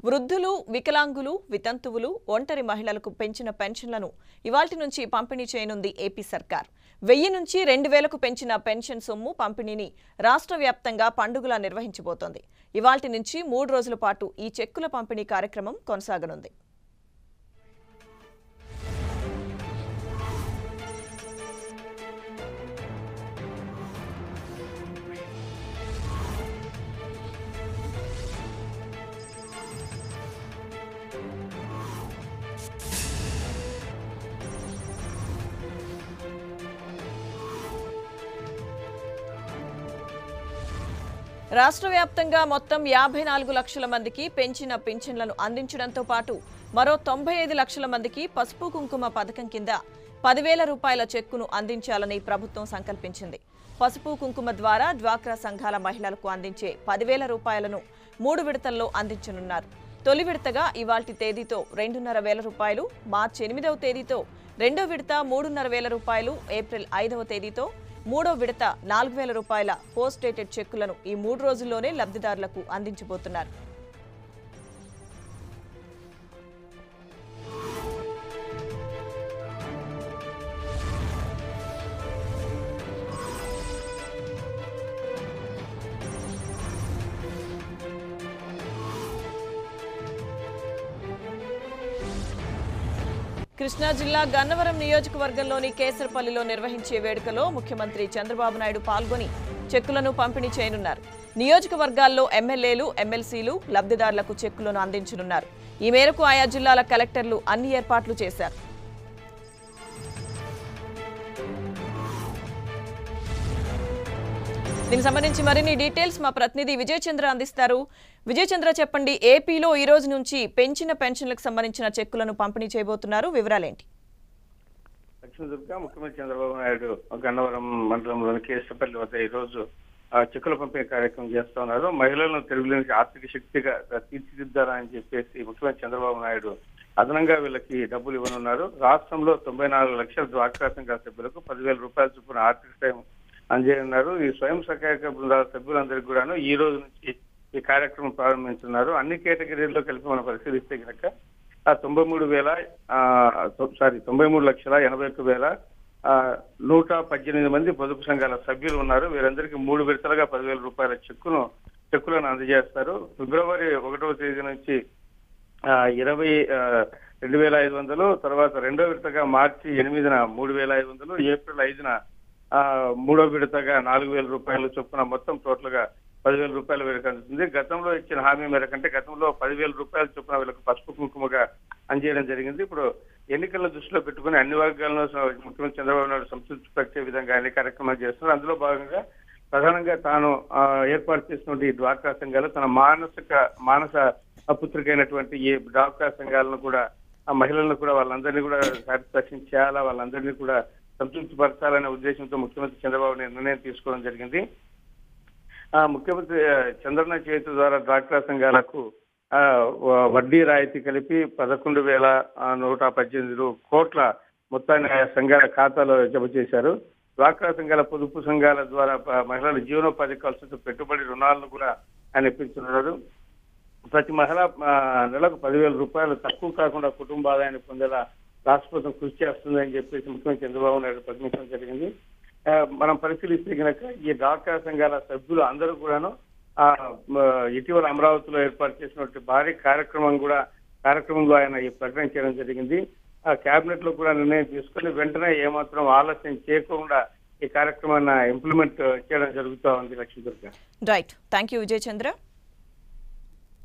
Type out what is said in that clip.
వృద్ధులు, వికలాంగులు, వితంతువులు, ఒంటరి మహిళలకు పెంచిన పెన్షన్లను ఇవాల్టి నుంచి పంపిణీ చేయనుంది ఏపీ సర్కార్. 1000 నుంచి 2000కు పెంచిన పెన్షన్ సొమ్ము పంపిణీని రాష్ట్ర వ్యాప్తంగా పండుగలా నిర్వహించబోతోంది. ఇవాల్టి నుంచి 3 రోజుల పాటు ఈ చెక్కుల పంపిణీ కార్యక్రమం కొనసాగనుంది. రాష్ట్ర వ్యాప్తంగా మొత్తం 54 లక్షల మందికి పెంచిన పింఛన్లను అందించడంతో పాటు మరో 95 లక్షల మందికి పసుపు కుంకుమ పథకం కింద 10,000 రూపాయల చెక్కును అందించాలని ప్రభుత్వం సంకల్పించింది. పసుపు కుంకుమ ద్వారా డ్వాక్రా సంఘాల మహిళలకు అందించే 10,000 రూపాయలను 3 విడతల్లో అందించనున్నారు. తొలి విడతగా ఇవాల్టి తేదీతో 2,500 రూపాయలు, మార్చి 8వ తేదీతో రెండో విడత 3,500 రూపాయలు, ఏప్రిల్ 5వ తేదీతో మూడో విడత 4,000 రూపాయల పోస్ట్ డేటెడ్ చెక్కులను ఈ 3 రోజుల్లోనే లబ్ధిదారులకు అందించబోతున్నారు. కృష్ణా జిల్లా గన్నవరం నియోజకవర్గంలోని కేసరపల్లిలో నిర్వహించే వేడుకలో ముఖ్యమంత్రి చంద్రబాబు నాయుడు పాల్గొని చెక్కులను పంపిణీ చేయనున్నారు. నియోజకవర్గాల్లో ఎమ్మెల్యేలు, ఎమ్మెల్సీలు లబ్ధిదారులకు చెక్కులను అందించనున్నారు. ఈ మేరకు ఆయా జిల్లాల కలెక్టర్లు అన్ని ఏర్పాట్లు చేశారు. దీనికి సంబంధించి మరిన్ని డీటెయిల్స్ మా ప్రతినిధి విజయ్ చంద్ర అందిస్తారు. విజయ్ చంద్ర, చెప్పండి, ఏపీలో ఈ రోజు నుంచి పెంచిన పెన్షన్లకు సంబంధించిన చెక్కులను పంపిణీ చేయబోతున్నారు, వివరాలేంటి? లక్ష్మీదుర్గ ముఖ్యమంత్రి చంద్రబాబు నాయుడు గన్నవరం మండలంలోని కేశపల్లి వద్ద ఈ రోజు చెక్కుల పంపిణీ కార్యక్రమం చేస్తున్నారు. మహిళలను తెలుగులోనికి ఆర్థిక శక్తిగా తీర్చిదిద్దాలని చెప్పేసి ముఖ్యమంత్రి చంద్రబాబు నాయుడు అదనంగా వీళ్ళకి డబ్బులు ఇవ్వనున్నారు. రాష్ట్రంలో 94 లక్షల డ్వాక్రా సంఘాల సభ్యులకు 10,000 రూపాయల చొప్పున ఆర్థిక సాయం అందజేయనున్నారు. ఈ స్వయం సహాయక బృందాల సభ్యులందరికీ కూడాను ఈ రోజు నుంచి ఈ కార్యక్రమం ప్రారంభించున్నారు. అన్ని కేటగిరీల్లో కలిపి మనం పరిశీలిస్తే కనుక 93,81,118 మంది పొదుపు సంఘాల సభ్యులు ఉన్నారు. వీరందరికీ 3 విడతలుగా 10,000 రూపాయల చెక్కులను అందజేస్తారు. ఫిబ్రవరి 1వ తేదీ నుంచి 2,500, తర్వాత రెండో విడతగా మార్చి 8న 3,500, ఏప్రిల్ 5న 3వ విడతగా 4,000 రూపాయలు చొప్పున మొత్తం టోటల్ గా 10,000 రూపాయల మేరకు అందుతుంది. గతంలో ఇచ్చిన హామీ మేరకు అంటే గతంలో 10,000 రూపాయల చొప్పున వీళ్ళకి పసుపు కుంకుమగా అందజేయడం జరిగింది. ఇప్పుడు ఎన్నికలను దృష్టిలో పెట్టుకుని అన్ని వర్గాలను ముఖ్యమంత్రి చంద్రబాబు నాయుడు సంతృప్తిపరిచే విధంగా అన్ని కార్యక్రమాలు చేస్తున్నారు. అందులో భాగంగా ప్రధానంగా తాను ఏర్పాటు చేసినటువంటి ఈ డ్వాక్రా సంఘాలు తన మానస పుత్రికైనటువంటి ఈ డ్వాక్రా సంఘాలను కూడా, ఆ మహిళలను కూడా, వాళ్ళందరినీ కూడా సాటిస్ఫాక్షన్ చేయాలా, వాళ్ళందరినీ కూడా సంతృప్తి పరచాలనే ఉద్దేశంతో ముఖ్యమంత్రి చంద్రబాబు నిర్ణయం తీసుకోవడం జరిగింది. ముఖ్యమంత్రి చంద్రన్న చేతి ద్వారా డ్వాక్రా సంఘాలకు వడ్డీ రాయితీ కలిపి 11,118 కోట్ల మొత్తాన్ని ఆయా సంఘాల ఖాతాలో జమ చేశారు. డ్వాక్రా సంఘాల పొదుపు సంఘాల ద్వారా మహిళల జీవనోపాధి కావాల్సిన పెట్టుబడి రుణాలను కూడా ఆయన ఇప్పించున్నారు. ప్రతి మహిళ నెలకు 10,000 రూపాయలు తక్కువ కాకుండా కుటుంబ ఆదాయాన్ని పొందేలా రాష్ట్ర ప్రభుత్వం కృషి చేస్తుందని చెప్పేసి ముఖ్యమంత్రి చంద్రబాబు నాయుడు ప్రకటించడం జరిగింది. మనం పరిశీలిస్తే కనుక ఈ డ్వాక్రా సంఘాల సభ్యులు అందరూ కూడాను ఇటీవల అమరావతిలో ఏర్పాటు చేసినటువంటి భారీ కార్యక్రమంలో ఆయన ఈ ప్రకటన చేయడం జరిగింది. కేబినెట్ లో కూడా నిర్ణయం తీసుకుని వెంటనే ఏమాత్రం ఆలస్యం చేయకుండా ఈ కార్యక్రమాన్ని ఇంప్లిమెంట్ చేయడం జరుగుతూ ఉంది. Lakshmi Durga. Right, thank you Vijay Chandra.